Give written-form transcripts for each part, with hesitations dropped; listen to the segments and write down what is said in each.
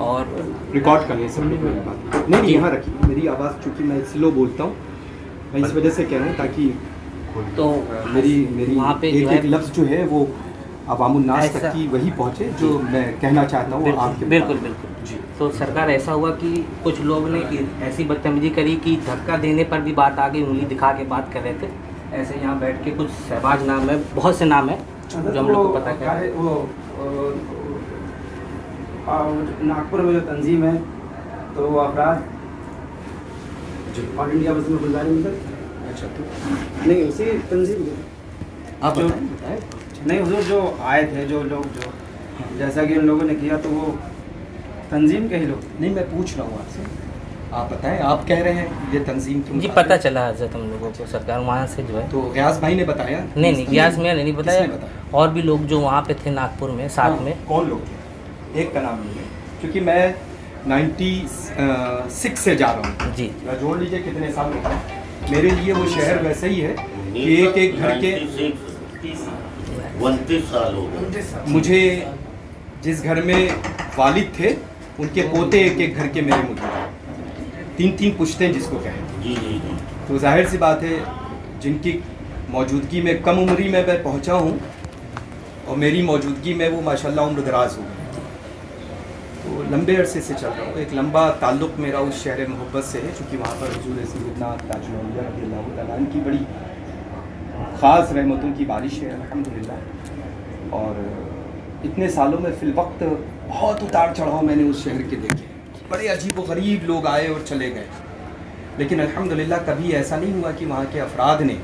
और रिकॉर्ड कर लें सब लोग बात। नहीं यहाँ रखिए, मेरी आवाज़ चूँकि मैं स्लो बोलता हूँ, मैं इस वजह से कह रहा हूँ ताकि तो मेरी वहाँ पे एक लफ्ज़ जो है वो अवामुन्नास तक की वही पहुँचे जो मैं कहना चाहता हूँ आपके। बिल्कुल जी। तो सरकार ऐसा हुआ कि कुछ लोग ने ऐसी बदतमीजी करी कि धक्का देने पर भी बात आ गई, उंगली दिखा के बात कर रहे थे। ऐसे यहाँ बैठ के कुछ शहबाज नाम है, बहुत से नाम है जो हम लोग को पता है। वो नागपुर में जो तंजीम है तो वो अफराद ऑल इंडिया मुस्लिम गुलजारी में। अच्छा तो नहीं उसी तंजीम आप जो बताएं। नहीं हुजूर जो आए थे जो लोग जो जैसा कि उन लोगों ने किया तो वो तंजीम के ही लोग। नहीं मैं पूछ रहा हूँ आपसे, आप बताएं। आप कह रहे हैं ये तंजीम की जी पता चला हजरत हम लोगों को, सरकार वहाँ से जो है। तो गयास भाई ने बताया? नहीं गयास में नहीं बताया, बताया? और भी लोग जो वहाँ पे थे नागपुर में साथ में। कौन लोग थे? एक का नाम लीजिए, क्योंकि मैं 96 से जा रहा हूँ जी। जोड़ लीजिए कितने साल हो गए। मेरे लिए वो शहर वैसे ही है कि एक एक घर के 29 साल हो गए। मुझे जिस घर में वालिद थे उनके पोते एक एक घर के मेरे मुझे 3-3 पुश्तें जिसको कहें। जी जी जी। तो जाहिर सी बात है जिनकी मौजूदगी में कम उम्री में मैं पहुंचा हूं और मेरी मौजूदगी में वो माशाल्लाह उम्र दराज हो गए। तो लंबे अरसे से चल रहा हूँ, एक लंबा ताल्लुक़ मेरा उस शहर मोहब्बत से है, चूँकि वहाँ पर हुज़ूर सैयदना ताजुल औलिया रज़ियल्लाहु तआला अन्हु की बड़ी ख़ास रहमतों की बारिश है अल्हम्दुलिल्लाह। और इतने सालों में फ़िलवक्त बहुत उतार चढ़ाव मैंने उस शहर के देखे, बड़े अजीब व गरीब लोग आए और चले गए, लेकिन अल्हम्दुलिल्लाह कभी ऐसा नहीं हुआ कि वहाँ के अफराद ने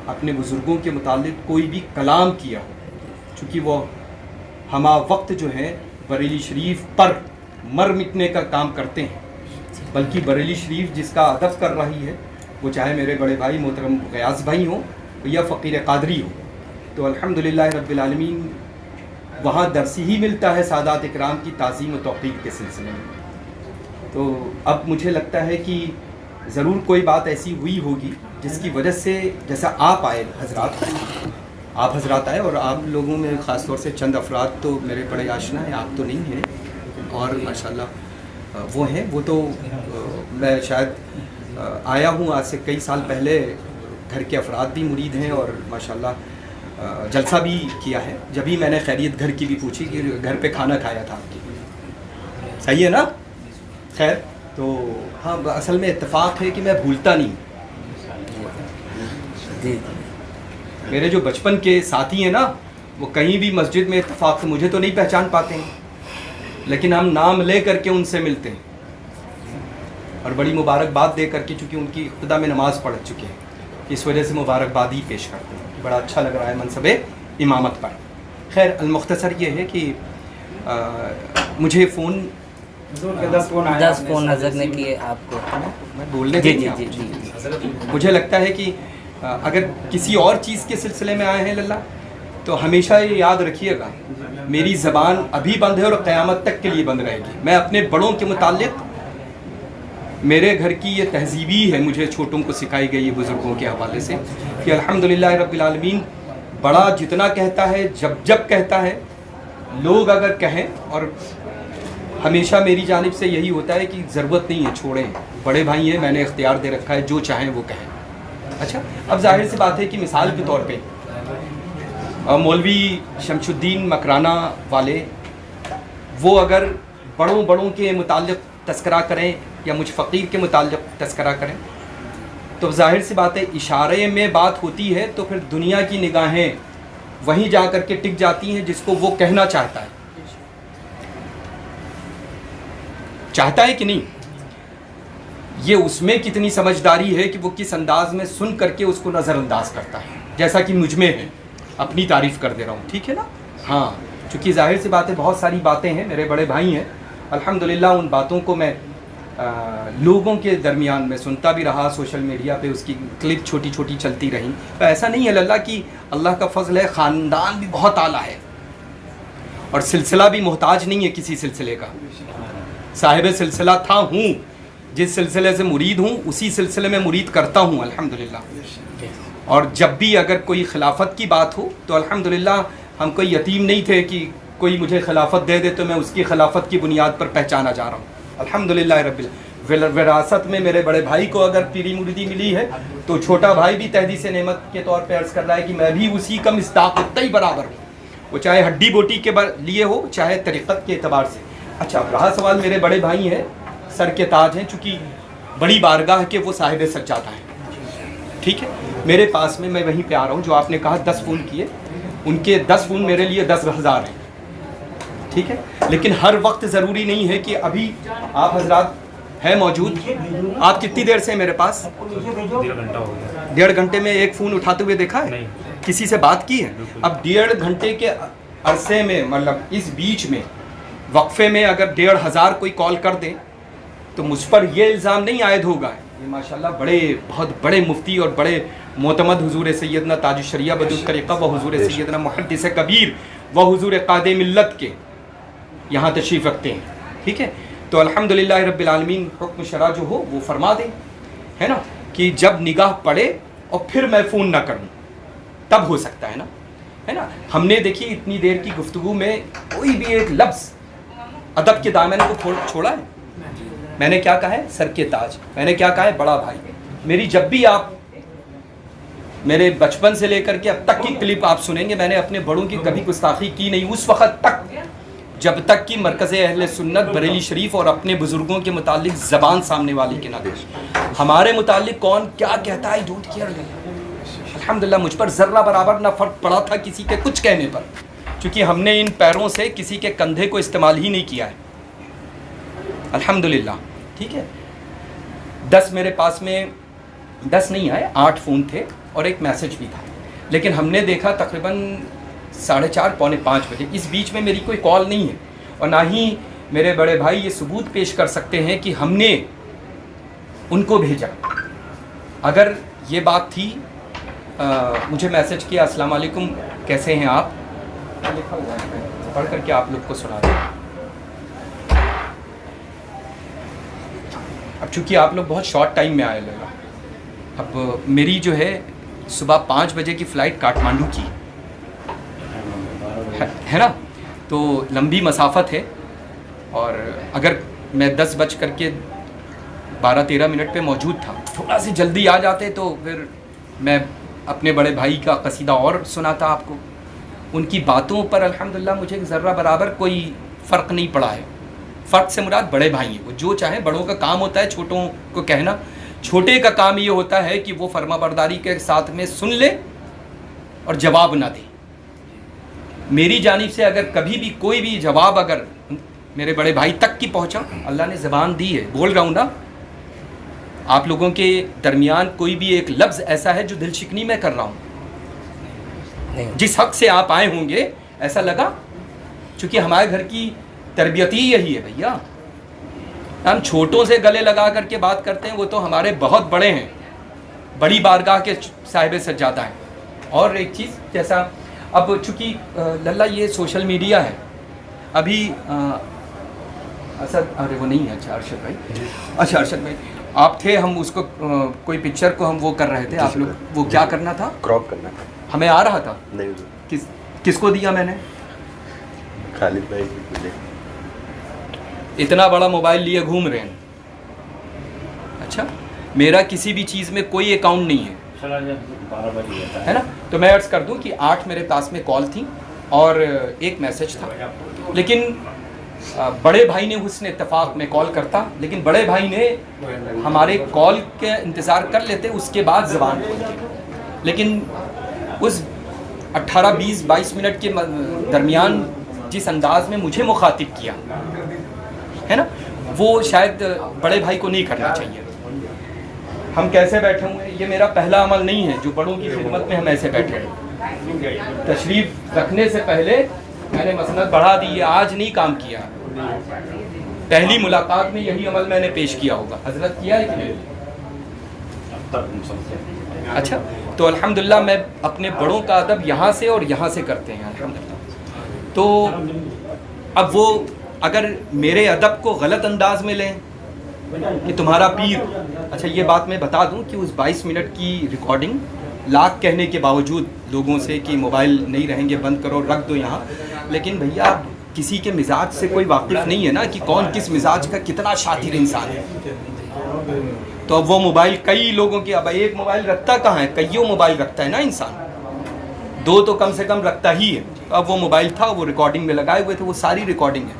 अपने बुज़ुर्गों के मुतालिक कोई भी कलाम किया हो। चूँकि वो हमा वक्त जो है बरेली शरीफ पर मर मिटने का काम करते हैं, बल्कि बरेली शरीफ जिसका अदब कर रही है वो चाहे मेरे बड़े भाई मोहतरम गयास भाई हों या फ़कीर कादरी हो, तो अल्हम्दुलिल्लाह रब्बिल आलमीन वहाँ दर्स ही मिलता है सादात इकराम की ताज़ीम व तौक़ीर के सिलसिले में। तो अब मुझे लगता है कि ज़रूर कोई बात ऐसी हुई होगी जिसकी वजह से, जैसा आप आए आप हजरात आए और आप लोगों में ख़ास तौर से चंद अफराद तो मेरे बड़े आशना हैं, आप तो नहीं हैं और माशाल्लाह वो हैं। वो तो मैं शायद आया हूँ आज से कई साल पहले, घर के अफराद भी मुरीद हैं और माशाल्लाह जलसा भी किया है। जब भी मैंने खैरियत घर की भी पूछी कि घर पे खाना खाया था आपकी, सही है ना? खैर तो हाँ, असल में इत्तेफाक है कि मैं भूलता नहीं। जी मेरे जो बचपन के साथी हैं ना, वो कहीं भी मस्जिद में इत्तेफाक से मुझे तो नहीं पहचान पाते हैं, लेकिन हम नाम ले करके उनसे मिलते हैं और बड़ी मुबारकबाद दे करके, चूँकि उनकी इब्तिदा में नमाज़ पढ़ चुके हैं, इस वजह से मुबारकबाद ही पेश करते हैं। बड़ा अच्छा लग रहा है मनसब इमामत पर। खैर अलमुख्तसर ये है कि मुझे फ़ोन 10 फ़ोन हज़रत ने किए आपको। मैं बोलने जी देंगे जी जी आप? जी। मुझे लगता है कि अगर किसी और चीज़ के सिलसिले में आए हैं लल्ला, तो हमेशा ये याद रखिएगा मेरी ज़बान अभी बंद है और क़यामत तक के लिए बंद रहेगी। मैं अपने बड़ों के मुतालिक, मेरे घर की ये तहजीबी है, मुझे छोटों को सिखाई गई है बुज़ुर्गों के हवाले से कि अल्हम्दुलिल्लाह रब्बिल आलमीन बड़ा जितना कहता है, जब जब कहता है, लोग अगर कहें, और हमेशा मेरी जानिब से यही होता है कि ज़रूरत नहीं है, छोड़ें, बड़े भाई हैं, मैंने इख्तियार दे रखा है, जो चाहें वो कहें। अच्छा, अब जाहिर सी बात है कि मिसाल के तौर पे मौलवी शमशुद्दीन मकराना वाले, वो अगर बड़ों के मुताल्लिक़ तस्करा करें या मुझ फ़कीर के मुताल्लिक़ तस्करा करें, तो जाहिर सी बात है इशारे में बात होती है, तो फिर दुनिया की निगाहें वहीं जा कर के टिक जाती हैं जिसको वो कहना चाहता है कि नहीं। ये उसमें कितनी समझदारी है कि वो किस अंदाज में सुन करके उसको नज़रअंदाज करता है, जैसा कि मुझ में है। अपनी तारीफ़ कर दे रहा हूँ, ठीक है ना? हाँ, चूँकि जाहिर सी बात है बहुत सारी बातें हैं, मेरे बड़े भाई हैं, अल्हम्दुलिल्लाह उन बातों को मैं लोगों के दरमियान में सुनता भी रहा, सोशल मीडिया पे उसकी क्लिप छोटी छोटी चलती रहीं। तो ऐसा नहीं है लल्ला कि अल्लाह का फ़ज़ल है, ख़ानदान भी बहुत आला है और सिलसिला भी मोहताज नहीं है किसी सिलसिले का। साहिब सिलसिला था, हूँ, जिस सिलसिले से मुरीद हूँ उसी सिलसिले में मुरीद करता हूँ अल्हम्दुलिल्लाह। और जब भी अगर कोई खिलाफत की बात हो तो अल्हम्दुलिल्लाह हम कोई यतीम नहीं थे कि कोई मुझे खिलाफत दे दे तो मैं उसकी खिलाफत की बुनियाद पर पहचाना जा रहा हूँ। अल्हम्दुलिल्लाह रब्बिल विरासत में मेरे बड़े भाई को अगर पीरी मुरीदी मिली है तो छोटा भाई भी तहदीस नेमत के तौर पर अर्ज़ कर रहा है कि मैं भी उसी का मिस्दाक़ उतना ही बराबर हूँ, वो चाहे हड्डी बोटी के लिए हो चाहे तरीक़त के एतबार से। अच्छा, अब रहा सवाल, मेरे बड़े भाई हैं, सर के ताज हैं, चूँकि बड़ी बारगाह के वो साहिब सज्जादा हैं, ठीक है। मेरे पास में, मैं वहीं पे आ रहा हूँ, जो आपने कहा 10 फ़ोन किए, उनके 10 फ़ोन मेरे लिए 10,000 हैं, ठीक है। लेकिन हर वक्त ज़रूरी नहीं है कि अभी आप हजरात हैं मौजूद। आप कितनी देर से मेरे पास? 1.5 घंटा हो गया। 1.5 घंटे में एक फ़ोन उठाते हुए देखा है? नहीं। किसी से बात की है? अब 1.5 घंटे के अरसे में, मतलब इस बीच में वक्फे में अगर 1,500 कोई कॉल कर दे तो मुझ पर ये इल्ज़ाम नहीं आयद होगा। ये माशाल्लाह बड़े, बहुत बड़े मुफ्ती और बड़े मोतमद हुजूर सैयदना ताजुश शरिया बदुल तरीक़ा व हुजूर सैयदना मुहद्दिस कबीर व हुजूर क़ादे मिल्लत के यहाँ तशरीफ़ रखते हैं, ठीक है। तो अल्हम्दुलिल्लाह रब्बिल आलमीन हुक्म शरा जो हो वो फरमा दे, है ना, कि जब निगाह पड़े और फिर मैं फ़ोन ना करूँ तब हो सकता है ना, है ना। हमने देखिए इतनी देर की गुफ्तगू में कोई भी एक लफ्ज़ अदब के दामन को छोड़ा है? मैंने क्या कहा है? सर के ताज। मैंने क्या कहा है? बड़ा भाई। मेरी जब भी आप मेरे बचपन से लेकर के अब तक की क्लिप आप सुनेंगे, मैंने अपने बड़ों की कभी गुस्ताखी की नहीं, उस वक़्त तक जब तक कि मरकज़ अहले सुन्नत बरेली शरीफ और अपने बुज़ुर्गों के मुतालिक ज़बान सामने वाली के ना दे। हमारे मुतालिक कौन क्या कहता है, डोंट केयर। अल्हम्दुलिल्लाह मुझ पर ज़र्रा बराबर ना फ़र्क पड़ा था किसी के कुछ कहने पर, क्योंकि हमने इन पैरों से किसी के कंधे को इस्तेमाल ही नहीं किया है, अल्हम्दुलिल्लाह, ठीक है। 10 मेरे पास में 10 नहीं आए, 8 फ़ोन थे और एक मैसेज भी था, लेकिन हमने देखा तकरीबन 4:30 पौने 5 बजे। इस बीच में मेरी कोई कॉल नहीं है और ना ही मेरे बड़े भाई ये सबूत पेश कर सकते हैं कि हमने उनको भेजा। अगर ये बात थी, मुझे मैसेज किया, अस्सलाम वालेकुम, कैसे हैं आप, लिखा हुआ है, पढ़ करके आप लोग को सुना दें। अब चूँकि आप लोग बहुत शॉर्ट टाइम में आए लगा, अब मेरी जो है सुबह 5 बजे की फ़्लाइट काठमांडू की है ना, तो लंबी मसाफत है। और अगर मैं 10 बज करके 12-13 मिनट पे मौजूद था, थोड़ा सी जल्दी आ जाते तो फिर मैं अपने बड़े भाई का कसीदा और सुनाता आपको। उनकी बातों पर अल्हम्दुलिल्लाह मुझे ज़र्रा बराबर कोई फ़र्क नहीं पड़ा है। फ़र्क से मुराद बड़े भाई हैं, वो जो चाहे, बड़ों का काम होता है छोटों को कहना, छोटे का काम ये होता है कि वो फर्माबरदारी के साथ में सुन ले और जवाब ना दे। मेरी जानिब से अगर कभी भी कोई भी जवाब अगर मेरे बड़े भाई तक की पहुंचा, अल्लाह ने ज़बान दी है, बोल रहा हूँ ना, आप लोगों के दरमियान कोई भी एक लफ्ज़ ऐसा है जो दिल शिकनी में कर रहा हूँ, जिस हक़ से आप आए होंगे ऐसा लगा, चूँकि हमारे घर की तरबियत ही यही है भैया। हम छोटों से गले लगा करके बात करते हैं, वो तो हमारे बहुत बड़े हैं, बड़ी बारगाह के साहिब सज्जादा हैं। और एक चीज़, जैसा अब चूँकि लल्ला ये सोशल मीडिया है, अभी असद, अरे वो नहीं है, अच्छा अरशद भाई, अच्छा अरशद भाई आप थे, हम उसको कोई पिक्चर को हम वो कर रहे थे, आप लोग वो क्या करना था, क्रॉप करना था, हमें आ रहा था, नहीं किसको दिया मैंने? खालिद भाई को दे। इतना बड़ा मोबाइल लिए घूम रहे हैं। अच्छा, मेरा किसी भी चीज़ में कोई अकाउंट नहीं है, 12 बज गया है ना। तो मैं अर्ज़ कर दूं कि 8 मेरे पास में कॉल थी और एक मैसेज था, लेकिन बड़े भाई ने हुस्न इत्तेफाक में कॉल करता, लेकिन बड़े भाई ने हमारे कॉल के इंतज़ार कर लेते, उसके बाद ज़बान खोलते। लेकिन उस 18-20-22 मिनट के दरमियान जिस अंदाज में मुझे मुखातिब किया है ना, वो शायद बड़े भाई को नहीं करना चाहिए। हम कैसे बैठे हुए, ये मेरा पहला अमल नहीं है जो बड़ों की खिदमत में हम ऐसे बैठे हैं। तशरीफ़ रखने से पहले मैंने मसनद बढ़ा दी, ये आज नहीं काम किया, पहली मुलाकात में यही अमल मैंने पेश किया होगा। हजरत किया है कि नहीं? अच्छा, तो अल्हम्दुलिल्लाह मैं अपने बड़ों का अदब यहाँ से और यहाँ से करते हैं अल्हम्दुलिल्लाह। तो अब वो अगर मेरे अदब को गलत अंदाज में लें कि तुम्हारा पीर, अच्छा ये बात मैं बता दूं कि उस 22 मिनट की रिकॉर्डिंग लाख कहने के बावजूद लोगों से कि मोबाइल नहीं रहेंगे, बंद करो, रख दो यहाँ, लेकिन भैया किसी के मिजाज से कोई वाकिफ़ नहीं है ना कि कौन किस मिजाज का कितना शातिर इंसान है। तो अब वो मोबाइल कई लोगों की, अब एक मोबाइल रखता कहाँ है, कईयों मोबाइल रखता है ना इंसान, 2 तो कम से कम रखता ही है। तो अब वो मोबाइल था, वो रिकॉर्डिंग में लगाए हुए थे, वो सारी रिकॉर्डिंग है,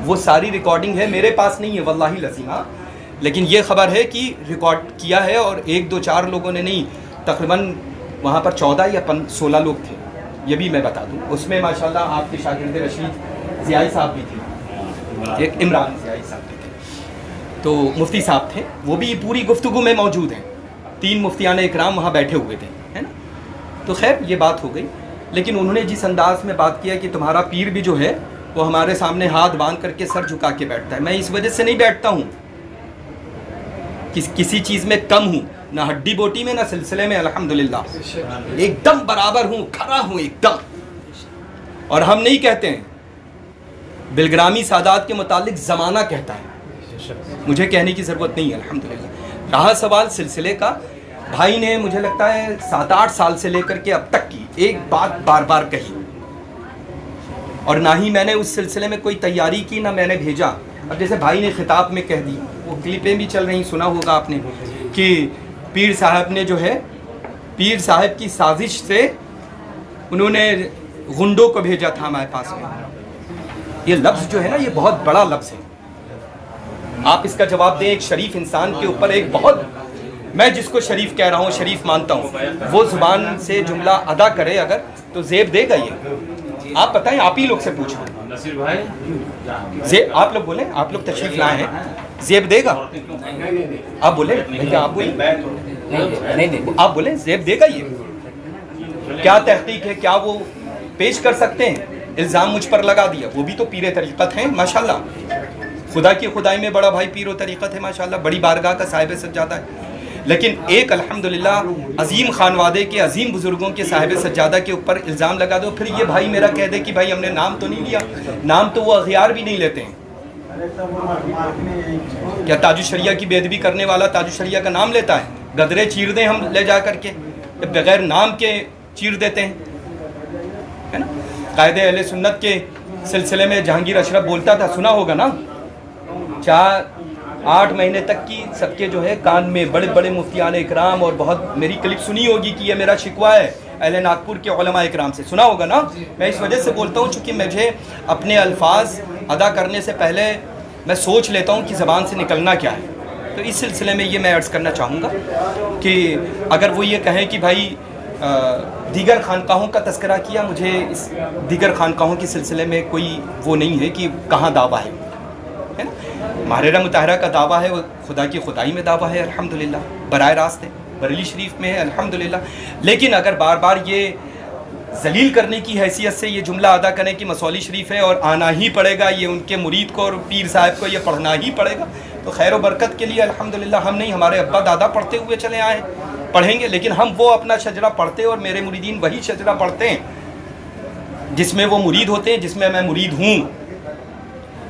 वो सारी रिकॉर्डिंग है, मेरे पास नहीं है वल्लाही लज़ीमा, लेकिन ये ख़बर है कि रिकॉर्ड किया है और 1 2 4 लोगों ने नहीं, तकरीबन वहाँ पर 14 या 16 लोग थे, ये भी मैं बता दूँ। उसमें माशाल्लाह आपके शागिर्द रशीद ज़ियाई साहब भी थे, एक इमरान ज़ियाई साहब भी थे, तो मुफ्ती साहब थे, वो भी पूरी गुफ्तगू में मौजूद हैं। 3 मुफ्तियान इकराम वहाँ बैठे हुए थे, है ना। तो खैर ये बात हो गई, लेकिन उन्होंने जिस अंदाज में बात किया कि तुम्हारा पीर भी जो है वो हमारे सामने हाथ बांध करके सर झुका के बैठता है, मैं इस वजह से नहीं बैठता हूँ किसी चीज़ में कम हूँ, ना हड्डी बोटी में ना सिलसिले में, अल्हम्दुलिल्लाह एकदम बराबर हूँ, खरा हूँ एकदम। और हम नहीं कहते हैं, बिलग्रामी सादात के मुतालिक ज़माना कहता है, मुझे कहने की ज़रूरत नहीं है अल्हम्दुलिल्लाह। रहा सवाल सिलसिले का, भाई ने मुझे लगता है 7-8 साल से लेकर के अब तक की एक बात बार बार कही, और ना ही मैंने उस सिलसिले में कोई तैयारी की, ना मैंने भेजा। अब जैसे भाई ने खिताब में कह दी, वो क्लिपें भी चल रही, सुना होगा आपने कि पीर साहब ने जो है, पीर साहब की साजिश से उन्होंने गुंडों को भेजा था हमारे पास में। ये लफ्ज़ जो है ना, ये बहुत बड़ा लफ्ज़ है। आप इसका जवाब दें एक शरीफ इंसान के ऊपर, एक बहुत, मैं जिसको शरीफ कह रहा हूँ, शरीफ मानता हूँ, वो ज़ुबान से जुमला अदा करे अगर, तो ज़ेब देगा ये। आप बताएं, आप ही लोग से पूछो, नसीर भाई ज़ेब आप लोग बोलें, आप लोग तशरीफ लाए हैं, ज़ेब देगा? आप बोले भैया, आप बोले नहीं, आप बोले ज़ेब देगा ये? क्या तहकीक है, क्या वो पेश कर सकते हैं? इल्ज़ाम मुझ पर लगा दिया, वो भी तो पीर तरीक़त हैं माशाल्लाह, खुदा की खुदाई में बड़ा भाई पीर तरीक़त है माशाल्लाह, बड़ी बारगाह का साहिब सज्जादा है। लेकिन एक अल्हम्दुलिल्लाह अजीम खानवादे के अजीम बुज़ुर्गों के साहिब सज्जादा के ऊपर इल्ज़ाम लगा दो, फिर ये भाई मेरा कह दे कि भाई हमने नाम तो नहीं लिया, नाम तो वो अखियार भी नहीं लेते हैं। क्या ताजुशरिया की बेदबी करने वाला ताजुशरिया का नाम लेता है? गदरे चीर दें हम ले जा करके, बगैर नाम के चीर देते हैं, है ना। कायदे अहले सुन्नत के सिलसिले में जहांगीर अशरफ बोलता था, सुना होगा ना, 4-8 महीने तक की सबके जो है कान में बड़े बड़े मुफ्तियान इकराम, और बहुत मेरी क्लिप सुनी होगी कि ये मेरा शिकवा है अहले नागपुर के उलमा इकराम से, सुना होगा ना। मैं इस वजह से बोलता हूँ चूँकि मुझे अपने अल्फाज अदा करने से पहले मैं सोच लेता हूँ कि ज़बान से निकलना क्या है। तो इस सिलसिले में ये मैं अर्ज़ करना चाहूँगा कि अगर वो ये कहें कि भाई दीगर खानकाहों का तस्करा किया, मुझे इस दीगर खानकाहों के सिलसिले में कोई वो नहीं है कि कहाँ दावा है ना। महरेरा मुताहरा का दावा है, वो खुदा की खुदाई में दावा है अल्हम्दुलिल्लाह, बराए रास्त है, बरेली शरीफ में है अल्हम्दुलिल्लाह। लेकिन अगर बार बार ये जलील करने की हैसियत से ये जुमला अदा करें कि मसौली शरीफ है और आना ही पड़ेगा, ये उनके मुरीद को और पीर साहब को ये पढ़ना ही पड़ेगा, तो खैर व बरकत के लिए अल्हम्दुलिल्लाह हम नहीं, हमारे अब्बा दादा पढ़ते हुए चले आए, पढ़ेंगे, लेकिन हम वो अपना शजरा पढ़ते और मेरे मुरीदीन वही शजरा पढ़ते हैं जिसमें वो मुरीद होते हैं, जिसमें मैं मुरीद हूँ।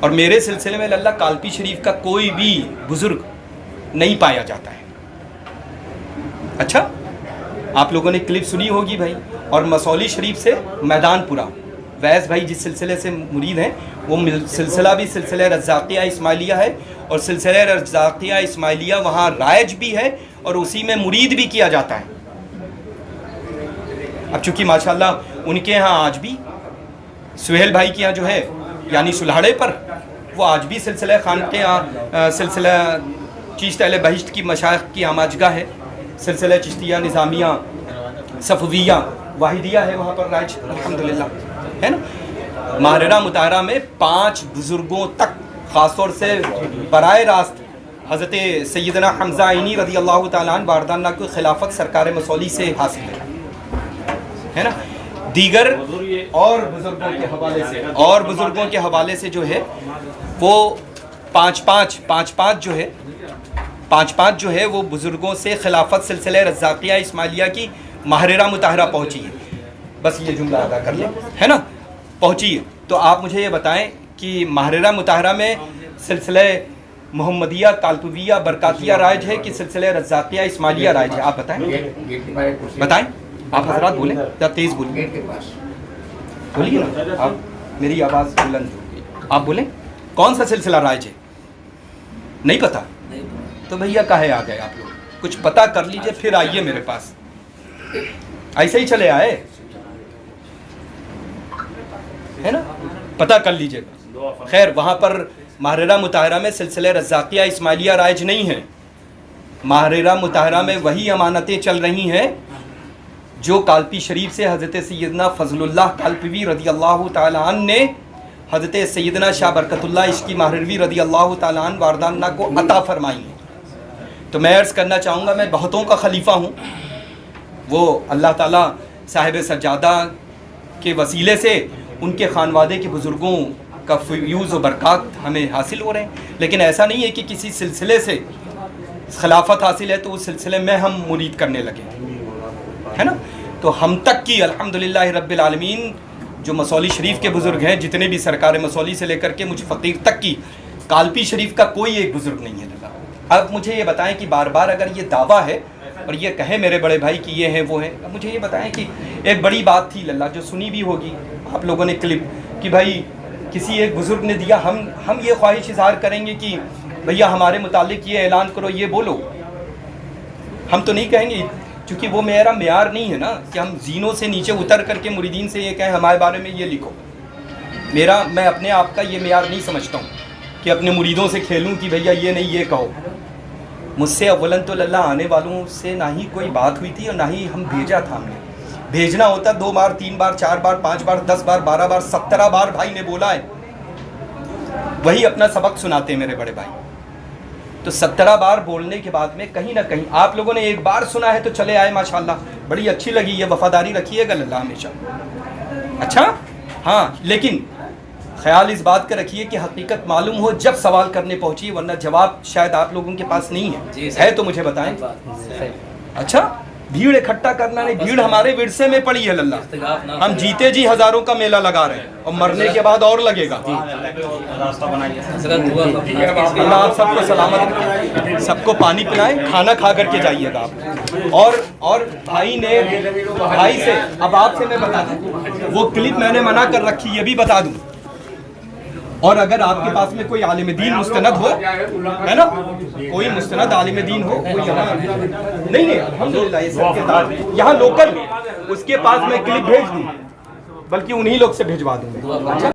और मेरे सिलसिले में लल्ला कालपी शरीफ का कोई भी बुज़ुर्ग नहीं पाया जाता है। अच्छा, आप लोगों ने क्लिप सुनी होगी भाई, और मसौली शरीफ से मैदानपुरा वैस भाई जिस सिलसिले से मुरीद हैं, वो सिलसिला भी सिलसिला रज़ाक़िया इस्माइलिया है, और सिलसिला रज़ाक़िया इस्माइलिया वहाँ राइज भी है और उसी में मुरीद भी किया जाता है। अब चूँकि माशाल्लाह उनके यहाँ आज भी सुहेल भाई के यहाँ जो है यानी सुल्हाड़े पर, वो आज भी सिलसिला खान के यहाँ सिलसिला चिश्त अहले बहिश्त की मशाइख की आमाजगा है, सिलसिला चिश्तिया निज़ामिया सफ़विया वाहिदिया है वहाँ पर राज अल्हम्दुलिल्लाह, है ना। महरेरा मुताहरा में 5 बुज़ुर्गों तक ख़ासतौर से बराए रास्त हज़रत सैयदना हमज़ा आइनी रज़ी अल्लाह ताला अन्हु बारदाना को खिलाफत सरकार मसौली से हासिल है ना। दीगर और बुज़ुर्गों के हवाले से जो है वो 5-5 जो है वो बुज़ुर्गों से खिलाफत सिलसिला रज़ाक़िया इस्माइलिया की महरेरा मुताहरा पहुँची है। बस ये जुमला अदा कर लें, है ना, पहुँची है। तो आप मुझे ये बताएं कि महरेरा मुताहरा में सिलसिला मोहम्मदिया तालतुबिया बरकातिया राइज है कि सिलसिला रज़ाक़िया इस्माइलिया राइज है? आप बताएं, आप हजरात बोलें, जरा तेज़ बोलें। बोलिए ना, आप मेरी आवाज़ बुलंद होगी, आप बोलें कौन सा सिलसिला राइज है? नहीं पता? तो भैया काहे आ गए आप लोग? कुछ पता कर लीजिए फिर आइए मेरे पास। ऐसे ही चले आए है ना, पता कर लीजिएगा। खैर वहाँ पर माहरेरा मुताहरा में सिलसिले रज़ाकिया इस्माइलिया राइज नहीं है। माहरेरा मुताहरा में वही अमानतें चल रही हैं जो कालपी शरीफ से हज़रत सैयदना फ़ज़लुल्लाह कालपवी रज़ी अल्लाह ताला अन्हु ने हज़रत सैयदना शाह बरकतुल्लाह इश्की माहरवी रज़ी अल्लाह ताला अन्हु वारदाना को अता फरमाई है। तो मैं अर्ज़ करना चाहूँगा, मैं बहुतों का खलीफा हूँ, वो अल्लाह ताला साहिब सज्जादा के वसीले से उनके खानवादे के बुज़ुर्गों का फ़यूज़ व बरक़ात हमें हासिल हो रहे हैं। लेकिन ऐसा नहीं है कि किसी सिलसिले से खिलाफत हासिल है तो उस सिलसिले में हम मुरीद करने लगे, है ना। तो हम तक की अल्हम्दुलिल्लाह रब्बिल आलमीन जो मसौली शरीफ के बुज़ुर्ग हैं, जितने भी सरकार मसौली से लेकर के मुझ फ़कीर तक की, कालपी शरीफ का कोई एक बुज़ुर्ग नहीं है लल्ला। अब मुझे ये बताएं कि बार बार अगर ये दावा है और ये कहे मेरे बड़े भाई कि ये है वो है, अब मुझे ये बताएं कि एक बड़ी बात थी लल्ला जो सुनी भी होगी आप लोगों ने क्लिप, कि भाई किसी एक बुज़ुर्ग ने दिया, हम ये ख्वाहिश इज़हार करेंगे कि भैया हमारे मुतालिक ये ऐलान करो, ये बोलो। हम तो नहीं कहेंगे, क्योंकि वो मेरा मेयार नहीं है ना कि हम जीनों से नीचे उतर करके मुरीदीन से ये कहें हमारे बारे में ये लिखो। मैं अपने आप का ये मेयार नहीं समझता हूँ कि अपने मुरीदों से खेलूँ कि भैया ये नहीं ये कहो। मुझसे अव्वलन तो लल्ला आने वालों से ना ही कोई बात हुई थी और ना ही हम भेजा था। हमने भेजना होता 2 बार 3 बार 4 बार 5 बार 10 बार 12 बार 17 बार भाई ने बोला है, वही अपना सबक सुनाते मेरे बड़े भाई। तो 17 बार बोलने के बाद में कहीं ना कहीं आप लोगों ने एक बार सुना है तो चले आए, माशाल्लाह बड़ी अच्छी लगी, ये वफादारी रखिएगा लल्ला हमेशा। अच्छा हाँ, लेकिन ख्याल इस बात का रखिए कि हकीकत मालूम हो जब सवाल करने पहुंची, वरना जवाब शायद आप लोगों के पास नहीं है तो मुझे बताएं। अच्छा, भीड़ इकट्ठा करना नहीं, भीड़ हमारे विरसे में पड़ी है लल्ला। हम जीते जी हजारों का मेला लगा रहे हैं और मरने के बाद और लगेगा। अल्लाह आप सबको सलामत रखे, सबको पानी पिलाएं, खाना खा करके जाइएगा आप। और भाई से अब आपसे मैं बता दूं, वो क्लिप मैंने मना कर रखी, ये भी बता दूं। और अगर आपके पास में कोई आलिम दीन मुस्तनद हो, है ना, कोई मुस्तनद आलिम दीन हो, कोई यहाँ नहीं अल्हम्दुलिल्लाह ये सबके यहाँ लोकल, उसके पास मैं क्लिप भेज दूँ, बल्कि उन्हीं लोग से भिजवा दूँगा।